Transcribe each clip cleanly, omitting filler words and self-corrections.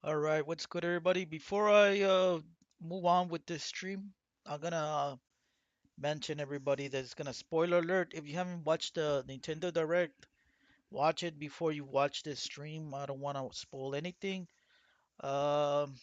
All right, what's good, everybody? Before I move on with this stream, I'm gonna mention everybody that's gonna spoiler alert. If you haven't watched the Nintendo Direct, watch it before you watch this stream. I don't want to spoil anything. Um,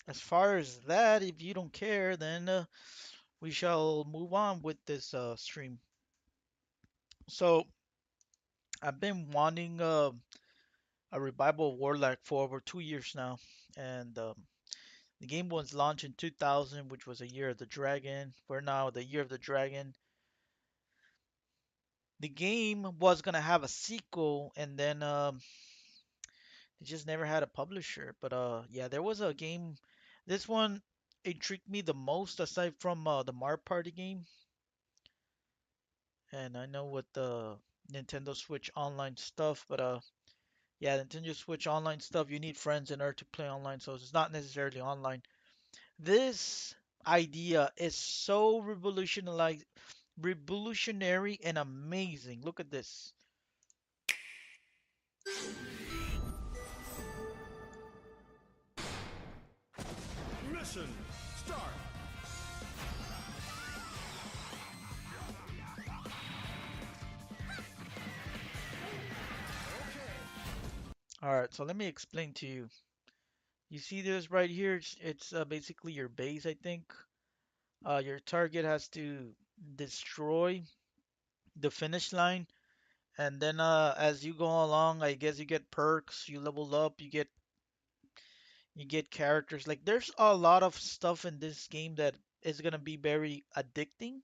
as far as that, if you don't care, then we shall move on with this stream. So I've been wanting a revival of Warlock for over 2 years now, and the game was launched in 2000, which was a year of the dragon. We're now the year of the dragon. The game was gonna have a sequel, and then it just never had a publisher. But yeah, there was a game. This one intrigued me the most, aside from the Mario Party game. And I know with the Nintendo Switch Online stuff, but yeah, Nintendo Switch Online stuff, you need friends in order to play online, so it's not necessarily online. This idea is so revolutionary and amazing. Look at this. Mission start. All right, so let me explain to you. You see this right here? It's basically your base, I think. Your target has to destroy the finish line, and then as you go along, I guess you get perks, you level up, you get characters. Like there's a lot of stuff in this game that is gonna be very addicting,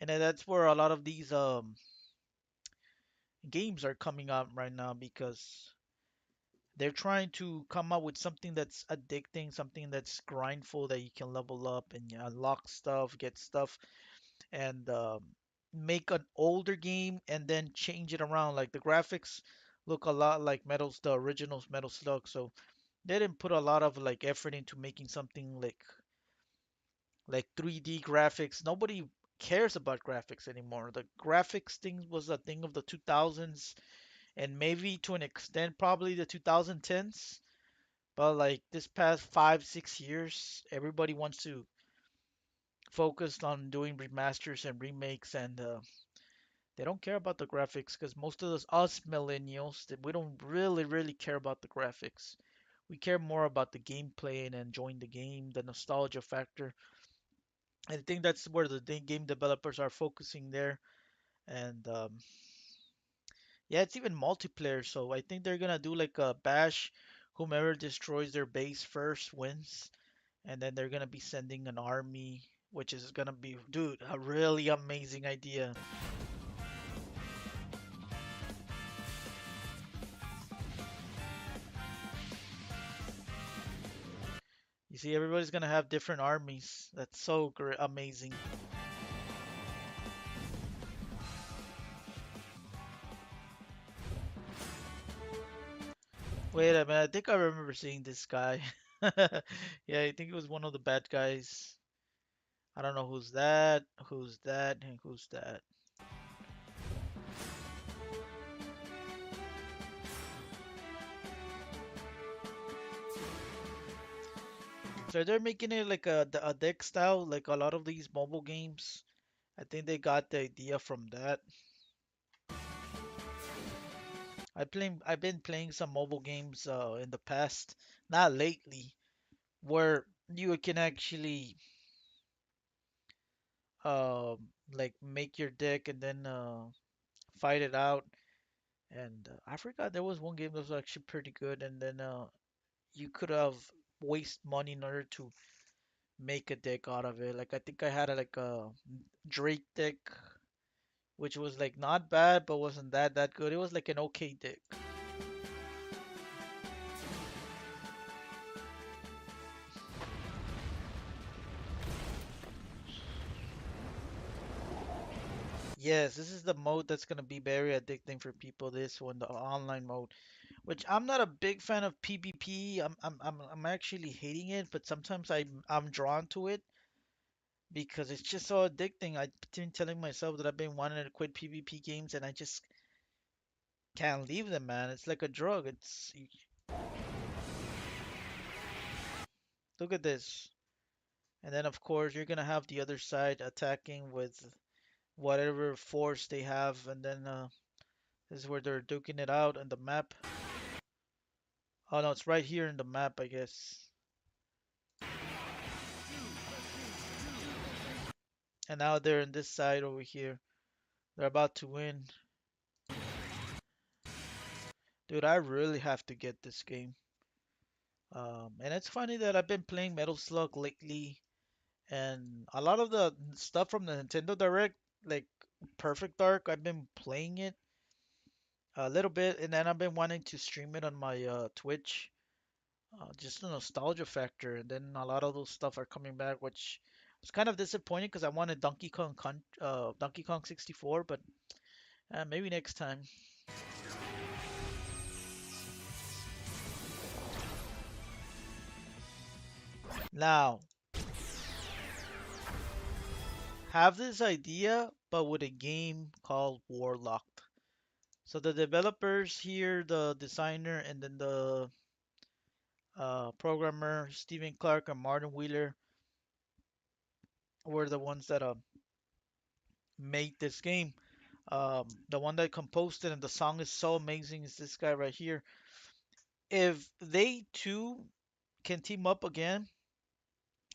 and then that's where a lot of these games are coming out right now because they're trying to come up with something that's addicting, something that's grindful that you can level up and unlock stuff, get stuff, and make an older game and then change it around. Like the graphics look a lot like the original Metal Slug, so they didn't put a lot of like effort into making something like 3D graphics. Nobody cares about graphics anymore. The graphics thing was a thing of the 2000s and maybe to an extent probably the 2010s. But like this past 5, 6 years, everybody wants to focus on doing remasters and remakes, and they don't care about the graphics because most of us millennials, that we don't really care about the graphics. We care more about the gameplay and enjoying the game, the nostalgia factor. I think that's where the game developers are focusing there. And yeah, it's even multiplayer, so I think they're gonna do like a bash. Whomever destroys their base first wins, and then they're gonna be sending an army, which is gonna be, dude, a really amazing idea. You see, everybody's gonna have different armies. That's so great, amazing. Wait a minute, I think I remember seeing this guy. Yeah, I think it was one of the bad guys. I don't know who's that, and who's that. So they're making it like a deck style, like a lot of these mobile games. I think they got the idea from that. I've been playing some mobile games in the past, not lately, where you can actually like make your deck and then fight it out. And I forgot there was one game that was actually pretty good, and then you could have waste money in order to make a deck out of it. Like I think I had like a Drake deck, which was like not bad, but wasn't that good. It was like an okay deck. Yes, this is the mode that's gonna be very addicting for people. This one, the online mode, which I'm not a big fan of PvP. I'm actually hating it, but sometimes I'm drawn to it because it's just so addicting. I've been telling myself that I've been wanting to quit PvP games, and I just can't leave them, man. It's like a drug. It's Look at this. And then of course you're gonna have the other side attacking with whatever force they have, and then this is where they're duking it out on the map. Oh no, it's right here in the map, I guess. And now they're in this side over here. They're about to win. Dude, I really have to get this game. And it's funny that I've been playing Metal Slug lately, and a lot of the stuff from the Nintendo Direct, like Perfect Dark, I've been playing it a little bit, and then I've been wanting to stream it on my Twitch. Just the nostalgia factor, and then a lot of those stuff are coming back, which was kind of disappointing because I wanted Donkey Kong 64, but maybe next time. Now, have this idea, but with a game called Warlocked. So the developers here, the designer, and then the programmer, Stephen Clark and Martin Wheeler, were the ones that made this game. The one that composed it, and the song is so amazing, is this guy right here. If they two can team up again,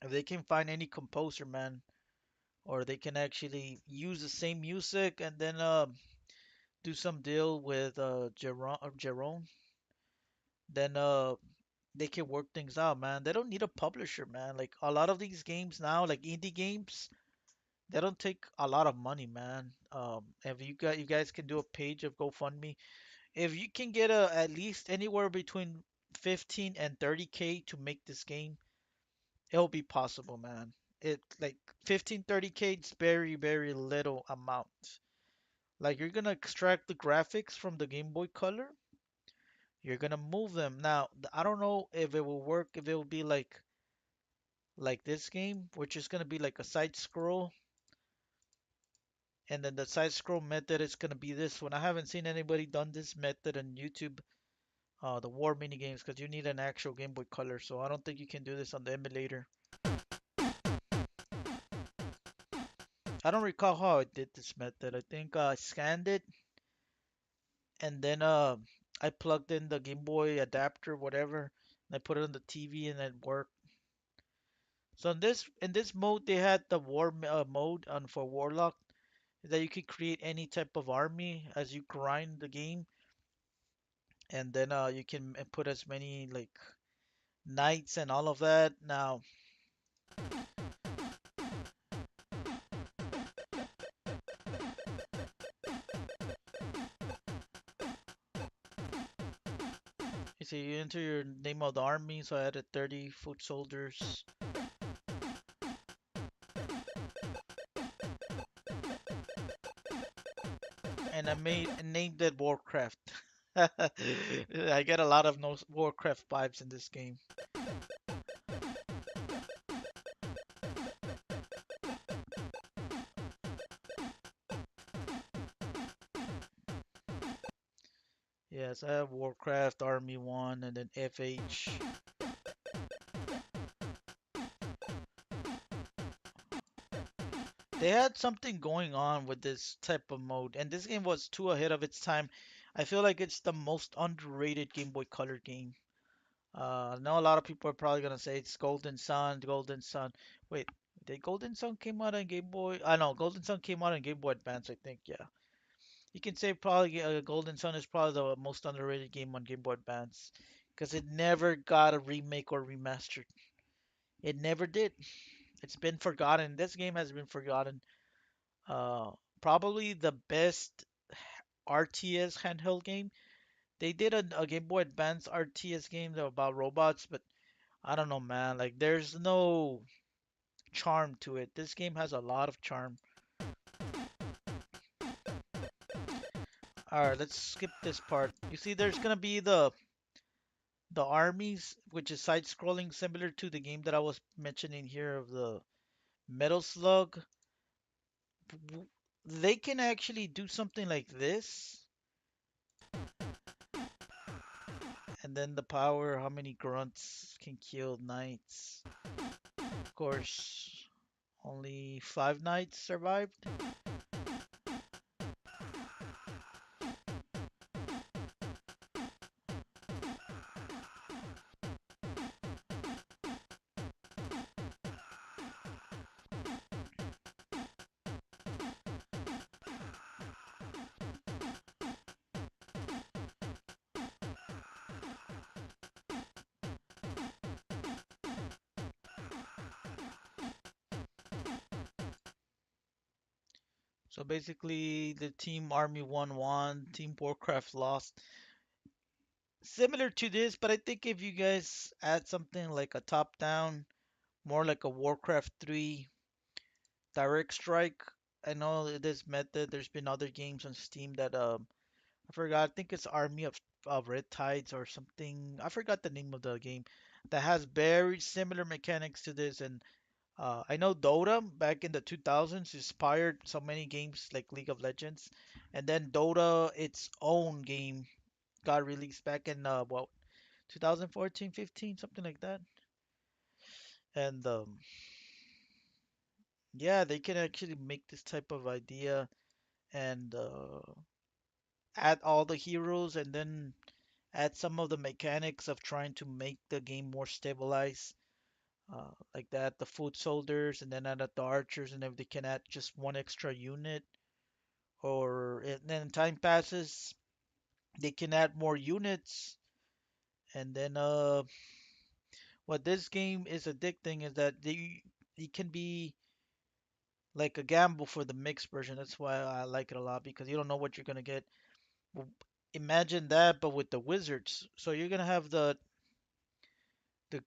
if they can find any composer, man, or they can actually use the same music and then do some deal with Jerome, then they can work things out, man. They don't need a publisher, man. Like a lot of these games now, like indie games, they don't take a lot of money, man. If you guys can do a page of GoFundMe, if you can get at least anywhere between 15 and 30K to make this game, it'll be possible, man. It like 15, 30K is very, very little amount. Like you're gonna extract the graphics from the Game Boy Color, you're gonna move them. Now, I don't know if it will work, if it will be like this game, which is gonna be like a side scroll, and then the side scroll method is gonna be this one. I haven't seen anybody done this method on YouTube, the war mini games, because you need an actual Game Boy Color, so I don't think you can do this on the emulator. I don't recall how I did this method. I think I scanned it, and then I plugged in the Game Boy adapter, whatever, and I put it on the TV, and it worked. So in this mode, they had the war mode on for Warlock, that you could create any type of army as you grind the game, and then you can put as many like knights and all of that. Now, you see, you enter your name of the army, so I added 30 foot soldiers, and I made and named it Warcraft. I get a lot of no Warcraft vibes in this game. Yes, I have Warcraft, Army 1, and then FH. They had something going on with this type of mode, and this game was too ahead of its time. I feel like it's the most underrated Game Boy Color game. I know a lot of people are probably gonna say it's Golden Sun, Golden Sun. Wait, did Golden Sun came out on Game Boy? I know Golden Sun came out on Game Boy Advance, I think. Yeah, you can say probably Golden Sun is probably the most underrated game on Game Boy Advance because it never got a remake or remastered. It never did. It's been forgotten. This game has been forgotten. Uh, Probably the best RTS handheld game. They did a Game Boy Advance RTS game about robots, but I don't know, man. Like, there's no charm to it. This game has a lot of charm. All right, let's skip this part. You see, there's gonna be the armies, which is side-scrolling, similar to the game that I was mentioning here of the Metal Slug. They can actually do something like this, And then the power, how many grunts can kill knights? Of course, only 5 knights survived. So basically, the Team Army won, Team Warcraft lost. Similar to this, but I think if you guys add something like a top-down, more like a Warcraft 3 direct strike. I know this method. There's been other games on Steam that I forgot. I think it's Army of Red Tides or something. I forgot the name of the game that has very similar mechanics to this. And I know Dota back in the 2000s inspired so many games like League of Legends, and then Dota its own game got released back in what 2014, 15, something like that. And yeah, they can actually make this type of idea and add all the heroes and then add some of the mechanics of trying to make the game more stabilized. Like that, the foot soldiers, and then add the archers, and if they can add just one extra unit, or and then time passes, they can add more units, and then what this game is addicting is that they it can be like a gamble for the mixed version. That's why I like it a lot because you don't know what you're gonna get. Well, imagine that, but with the wizards. So you're gonna have the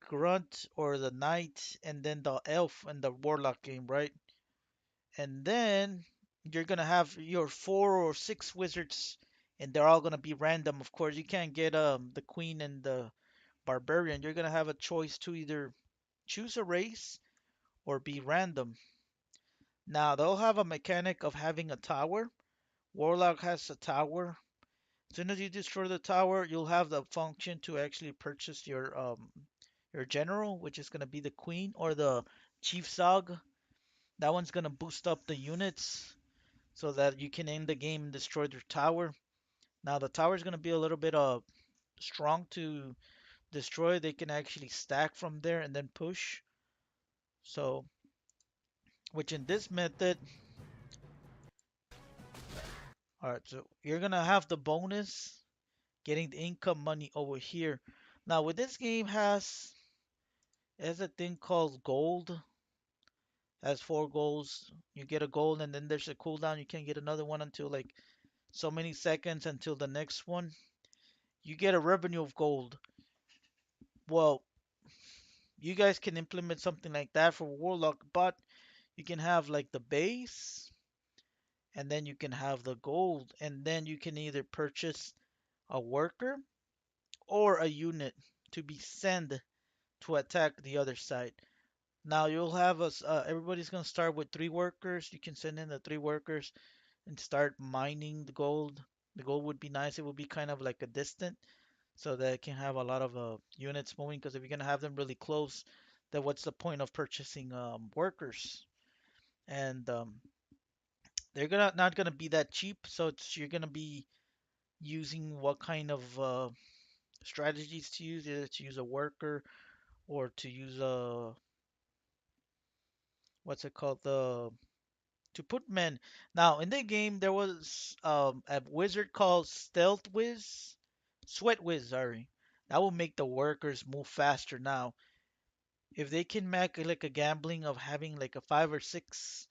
grunt or the knight, and then the elf and the warlock game, right? And then you're gonna have your 4 or 6 wizards, and they're all gonna be random. Of course, you can't get the queen and the barbarian. You're gonna have a choice to either choose a race or be random. Now they'll have a mechanic of having a tower. Warlock has a tower. As soon as you destroy the tower, you'll have the function to actually purchase your general, which is gonna be the queen or the chief zog. That one's gonna boost up the units so that you can end the game and destroy their tower. Now the tower is gonna be a little bit strong to destroy. They can actually stack from there and then push. So, which in this method, all right, so you're gonna have the bonus getting the income money over here. Now, with this game has a thing called gold. Has 4 goals. You get a gold, and then there's a cooldown. You can't get another one until like so many seconds until the next one. You get a revenue of gold. Well, you guys can implement something like that for Warlock, but you can have like the base, and then you can have the gold, and then you can either purchase a worker or a unit to be sent to attack the other side. Now you'll have us. Everybody's gonna start with 3 workers. You can send in the 3 workers and start mining the gold. The gold would be nice. It would be kind of like a distant, so that it can have a lot of units moving. Because if you're gonna have them really close, then what's the point of purchasing workers? And they're gonna not gonna be that cheap. So it's you're gonna be using what kind of strategies to use, either to use a worker or to use a what's it called the to put men. Now in the game there was a wizard called Stealth Wiz, Sweat Wiz, sorry. That will make the workers move faster. Now if they can make like a gambling of having like a 5 or 6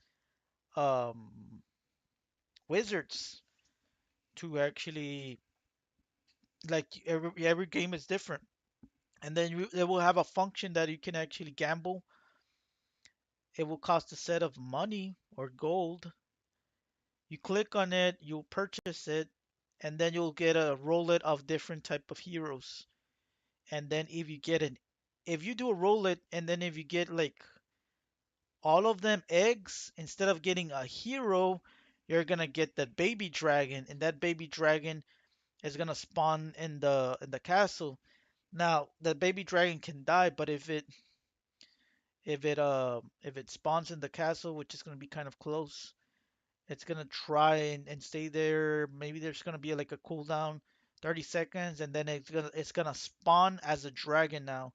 um wizards to actually like every game is different, and then they will have a function that you can actually gamble. It will cost a set of money or gold. You click on it, you'll purchase it, and then you'll get a roulette of different type of heroes. And then if you do a roulette, and then if you get like all of them eggs, instead of getting a hero, you're gonna get that baby dragon, and that baby dragon is gonna spawn in the castle. Now, the baby dragon can die, but if it spawns in the castle, which is gonna be kind of close, it's gonna try and stay there. Maybe there's gonna be like a cooldown, 30 seconds, and then it's gonna spawn as a dragon now.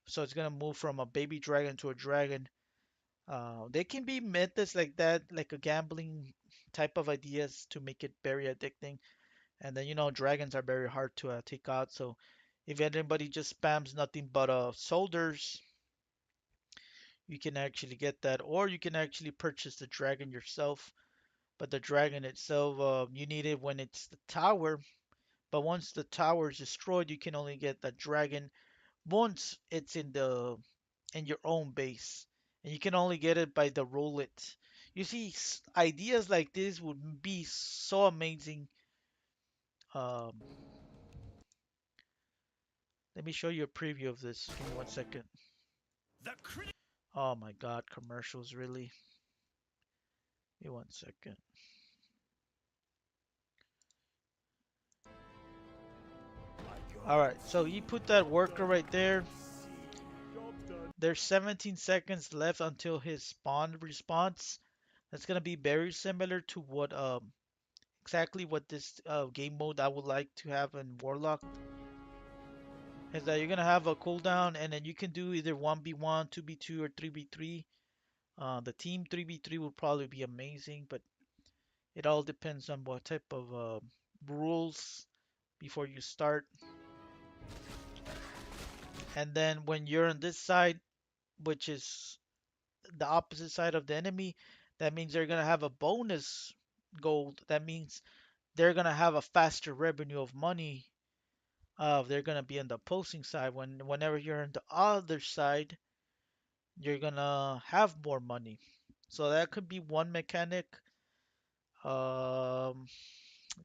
So it's gonna move from a baby dragon to a dragon. They can be methods like that, like a gambling type of ideas to make it very addicting. And then dragons are very hard to take out. So if anybody just spams nothing but soldiers, you can actually get that, or you can actually purchase the dragon yourself. But the dragon itself, you need it when it's the tower. But once the tower is destroyed, you can only get the dragon once it's in your own base, and you can only get it by the roulette. You see, ideas like this would be so amazing. Um, Let me show you a preview of this. Give me 1 second. The critics. Oh my God, commercials really. Give me 1 second. All right, so you put that worker right there. There's 17 seconds left until his spawn response. That's gonna be very similar to what exactly what this game mode I would like to have in Warlock. Is that you're gonna have a cooldown and then you can do either 1v1, 2v2, or 3v3. The team 3v3 would probably be amazing, but it all depends on what type of rules before you start. And then when you're on this side, which is the opposite side of the enemy, that means they're gonna have a bonus gold. That means they're gonna have a faster revenue of money. They're gonna be on the opposing side. Whenever you're on the other side, you're gonna have more money. So that could be one mechanic. Let's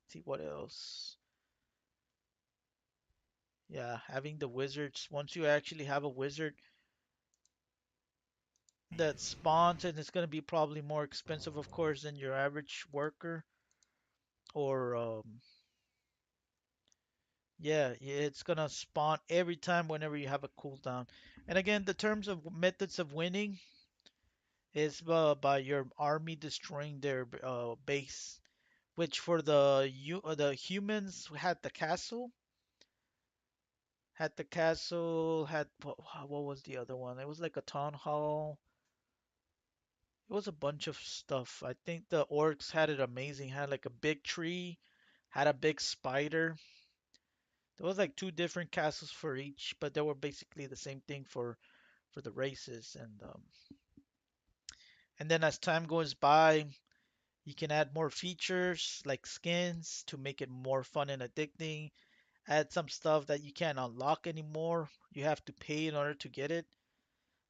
see what else. Yeah, having the wizards. Once you actually have a wizard that spawns, and it's gonna be probably more expensive, of course, than your average worker. Or yeah, it's gonna spawn every time whenever you have a cooldown. And again, the terms of methods of winning is by your army destroying their base. Which for the humans had the castle, had what was the other one? It was like a town hall. It was a bunch of stuff. I think the orcs had it amazing. Had like a big tree, had a big spider. There was like two different castles for each, but they were basically the same thing for the races. And then as time goes by, you can add more features like skins to make it more fun and addicting. Add some stuff that you can't unlock anymore. You have to pay in order to get it.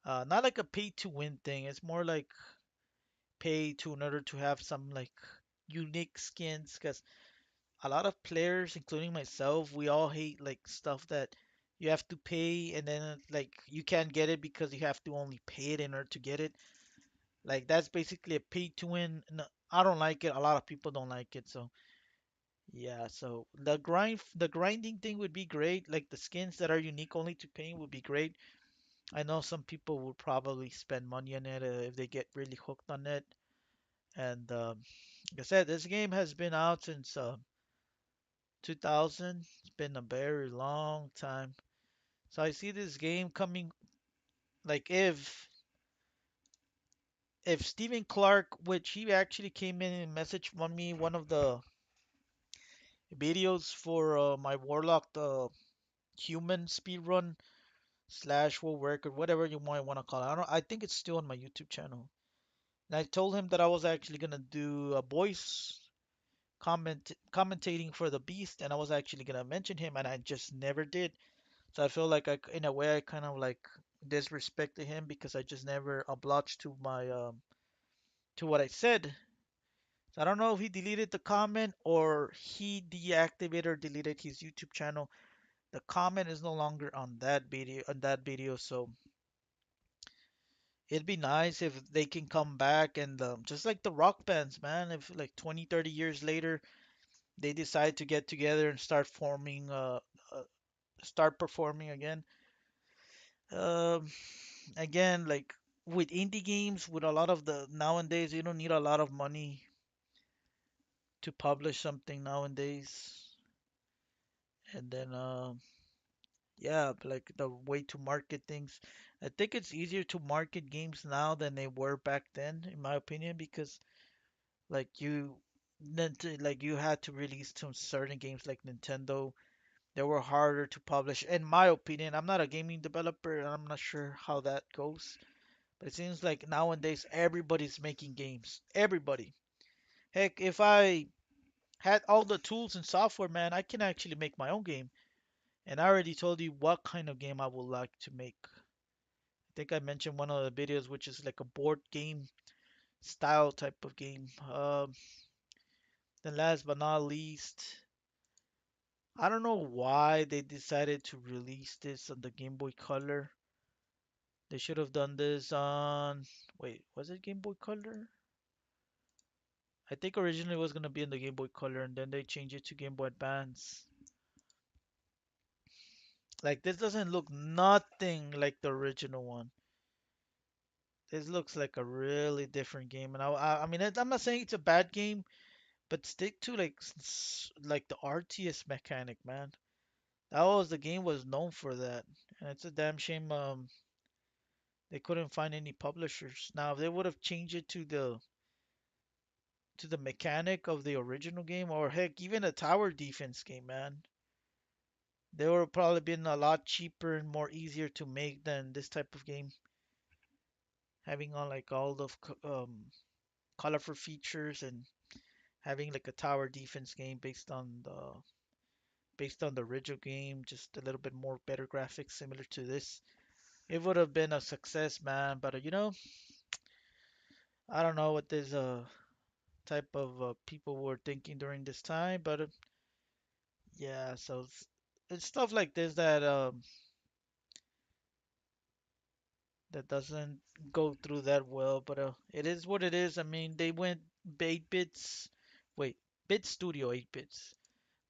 Not like a pay to win thing. It's more like pay to in order to have some like unique skins. Because a lot of players, including myself, we all hate like stuff that you have to pay and then like you can't get it because you have to only pay it in order to get it. Like that's basically a pay to win. No, I don't like it. A lot of people don't like it. So yeah, so the grinding thing would be great. Like the skins that are unique only to paying would be great. I know some people would probably spend money on it if they get really hooked on it. And like I said, this game has been out since 2000. It's been a very long time. So I see this game coming. Like if Stephen Clark, which he actually came in and messaged on me one of the videos for my Warlock the human speedrun slash world record, whatever you might want to call it. I don't. I think it's still on my YouTube channel. And I told him that I was actually gonna do a voice commentating for the Beast, and I was actually gonna mention him, and I just never did. So I feel like in a way, I kind of like disrespected him because I just never obliged to my to what I said. So I don't know if he deleted the comment or he deactivated or deleted his YouTube channel. The comment is no longer on that video, so it'd be nice if they can come back and just like the rock bands, man, if like 20, 30 years later they decide to get together and start forming start performing again. Um, Again, like with indie games, with a lot of the nowadays, you don't need a lot of money to publish something nowadays. And then, yeah, like the way to market things. I think it's easier to market games now than they were back then, in my opinion, because like like you had to release some certain games like Nintendo. They were harder to publish, in my opinion. I'm not a gaming developer, and I'm not sure how that goes. But it seems like nowadays everybody's making games. Everybody. Heck, if I had all the tools and software, man, I can actually make my own game. And I already told you what kind of game I would like to make. I think I mentioned one of the videos, which is like a board game style type of game. Then last but not least, I don't know why they decided to release this on the Game Boy Color. They should have done this on. Wait, was it Game Boy Color? I think originally it was gonna be in the Game Boy Color, and then they changed it to Game Boy Advance. Like this doesn't look nothing like the original one. This looks like a really different game, and I mean, I'm not saying it's a bad game, but stick to like like the RTS mechanic, man. That was the game was known for that, and it's a damn shame they couldn't find any publishers. Now, if they would have changed it to the mechanic of the original game, or heck, even a tower defense game, man, they would have probably been a lot cheaper and more easier to make than this type of game, having on like all the colorful features and having like a tower defense game based on the original game, just a little bit more better graphics similar to this. It would have been a success, man. But I don't know what this type of people were thinking during this time, but yeah, so it's stuff like this that that doesn't go through that well, but it is what it is. I mean, they went 8 bits. Wait, Bit Studio 8 bits.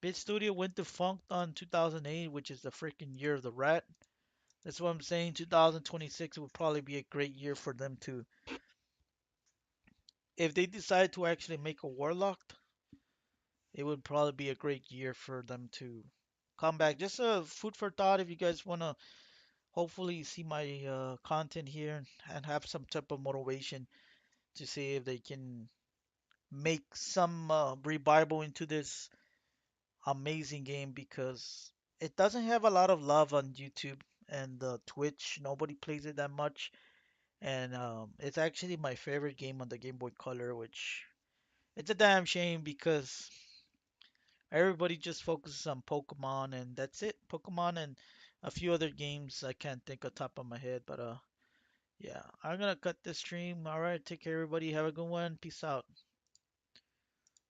Bit Studio went defunct on 2008, which is the freaking year of the rat. That's what I'm saying. 2026 would probably be a great year for them to, if they decide to actually make a Warlocked, it would probably be a great year for them to come back. Just a food for thought if you guys want to hopefully see my content here and have some type of motivation to see if they can make some revival into this amazing game because it doesn't have a lot of love on YouTube and Twitch. Nobody plays it that much. And it's actually my favorite game on the Game Boy Color, which it's a damn shame because everybody just focuses on Pokemon and that's it. Pokemon and a few other games I can't think of top of my head, but yeah, I'm gonna cut this stream. All right, take care, everybody. Have a good one. Peace out.